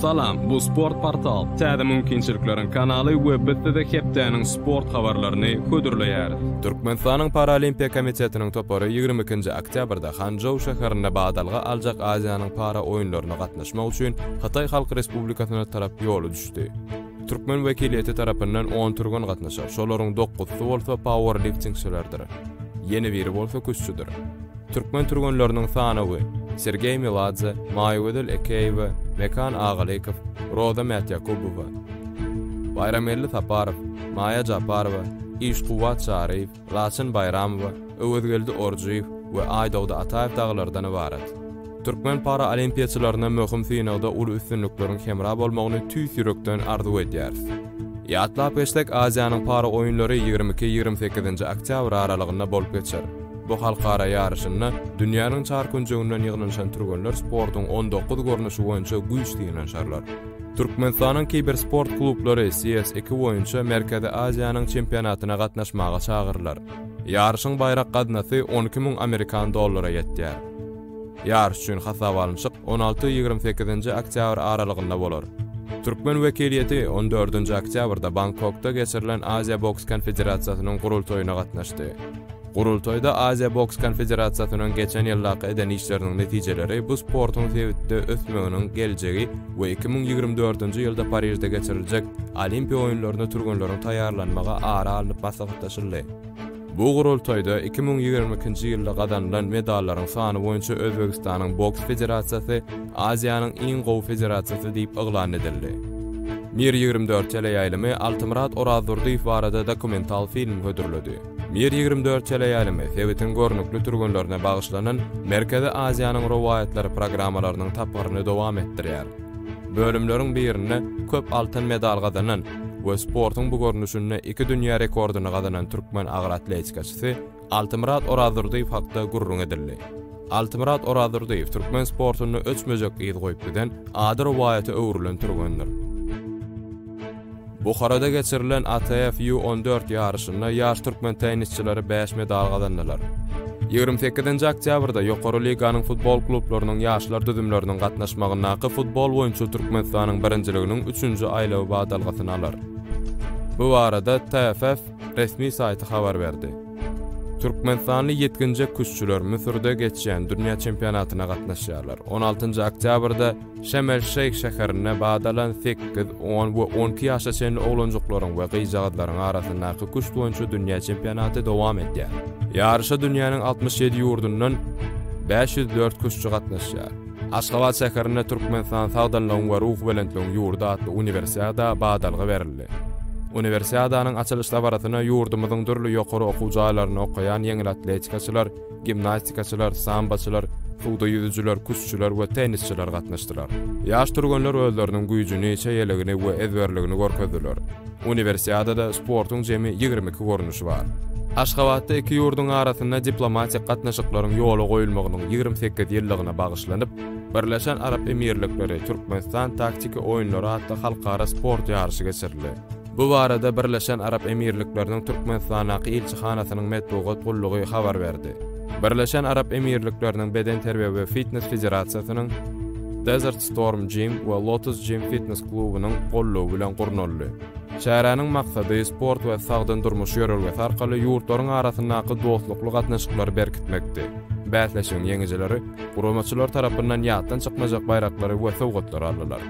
Salam, bu sport portal. Täze mümkinçiliklerin kanaly we bitde hepdäniň sport habarlaryny ködürleýär. Türkmenistanyň Paralimpiya Komitetiniň topary 22-nji oktýabrda Hanzhou şäherine badalga aljak Aziýanyň para oýunlaryna gatnaşmak üçin Hatay Halk Respublikasyna tarap ýoly düşdi. Türkmen wekiliýeti tarapyndan 10 turgun gatnaşar. Şolaryň 9-sy bolsa powerliftingçilerdir. Ýeni biri bolsa küççüdir. Türkmen turgunlarynyň sanawy Sergey Miladze, Maýwedel Ekeýew, Mekan Agalikov, Roda Matyakubowa, Bayramelli Taparov, Maya Japarowa, İşquwat Şaryp, Laçyn Bayramowa, Öwedgeldi Orjiýew we Aýdawda Ataýew daglardan ibaret. Türkmen para olimpiýaçylaryna möhüm finalda ul üstünlikleriň hemra bolmagyny tüýs ýürekden arzu edýär. Ýatlap geçdik Aziýanyň para oýunlary 22-28-nji oktýabr aralygynda bolup geçer. Bu halkara ýarışyna dünýäniň çarkynjygynyň ýygnanşan turgunlar sportyň 19 görnüşi boýunça güýçlüğinden şarlar. Türkmenistanyň kibersport klublary CS2 boýunça Merkezi Aziýanyň çempionatyna gatnaşmaga çagyrlar. Ýarışyň baýrak gadnasy 12.000 Amerikan dollara ýetýär. Ýarış üçin hasap alınşyk 16-28-nji oktýabr aralygynda bolar. Türkmen wekiliýeti 14-nji oktýabrda Bangkokda geçirilen Aziýa Boks Konfederasiýasynyň gurultoýyna gatnaşdy. Gurultoýda Aziýa Boks Konfederasiýasynyň geçen ýyllarky eden işleriniň netijeleri bu sportyň sebitde ösmeginiň geljegi we 2024-nji ýylda Parijde geçiriljek Olimpiýa oýunlaryna turgunlaryň taýýarlanmaga ara alyp basagatdaşyldy. Bu gurultoýda 2022-nji ýylda gazanılan medallaryň sany boýunça Özbegistanyň Boks Federasiýasy Aziýanyň iň gowy federasiýasy diýip eglan edildi. Mir 24 ýyly ýaýlymy Altimrat Orazurdiýew barada dokumental film hödürledi. Mir 24 ýyly ýaýlymy Sewitin görnükli turgunlaryna bagyşlanan Merkezi Aziýanyň rowayatlary programmalarynyň tapgaryny dowam etdirýär. Bölümleriň birine köp altyn medal gazanan we sportyň bu görnüşine 2 dünýä rekorduny gazanan türkmen agyr atletikaçysy Altimrat Orazurdiýew hakda gurrun edildi. Altimrat Orazurdiýew türkmen sportyny öçmejek ýyl goýup giden ady rowayaty öwrülen turgunlar. Buxarada geçirilen ATF U14 ýarışynda ýaş türkmen tenisçileri 5 medal gazandylar. 28-nji oktýabrda ýokary liganyň futbol klublarynyň ýaşlar düzümleriniň gatnaşmagyna futbol boýunça Türkmenistanyň birinjiliginiň 3-nji aýlagy badalgasyny alar. Bu arada TFF resmi saýty habar berdi. Türkmenistanly ýetginji küççüler Misirde geçýän dünýä çempionatyna gatnaşýarlar. 16-njy oktýabrda Şemel Şeyh şäherine badalan 8, 10 we 12 ýaşa çenli oglanjyklaryň we gyýjagatlaryň arasyndaky küç boýunça dünýä çempionaty dowam edýär. Ýarışa dünýäniň 67 ýurdundan 504 küççü gatnaşýar. Aşgabat şäherine Türkmenistan Sagdanlygyň we ruh welentligiň ýurdu adly universiada badalga berildi. Universiadanyň açylyş dabaratyna ýurdumyzyň türlü ýokary okuwjaýlaryny okaýan ýeňil atletikaçylar, gimnastikaçylar, sambaçylar, suwda ýüzüjüler, küççüler we tenisçiler gatnaşdylar. Ýaş turgunlar özleriniň güýjüni, çeýeligini we ezberligini görkezdiler. Universiadada sportyň jemi 22 görnüşi bar. Aşgabatda iki ýurduň arasynda diplomatiýa gatnaşyklaryň ýoly goýulmagynyň 28 ýyllygyna bagyşlanyp, Birleşen Arap Emirlikleri Türkmenistan taktiki oýunlary adly halkara sport ýarşy geçirildi. Bu barada Birleşen Arap Emirliklerining Türkmenistanaky elçihanasynyň medeniýet gullugy habar berdi. Birleşen Arap Emirliklerining Beden terbiýe we fitness federasiýasynyň Desert Storm Gym we Lotus Gym Fitness klubynyň gollugy bilen gurnuldy. Şäheriniň maksady sport we sagdan durmuş ýörelgesi arkaly ýurtlaryň arasyndaky dostlukly gatnaşyklary berkitmekdi. Bätleşiň ýeňijileri guramaçylar tarapyndan ýatdan çykmajak bayraklary we sowgatlary aldylar.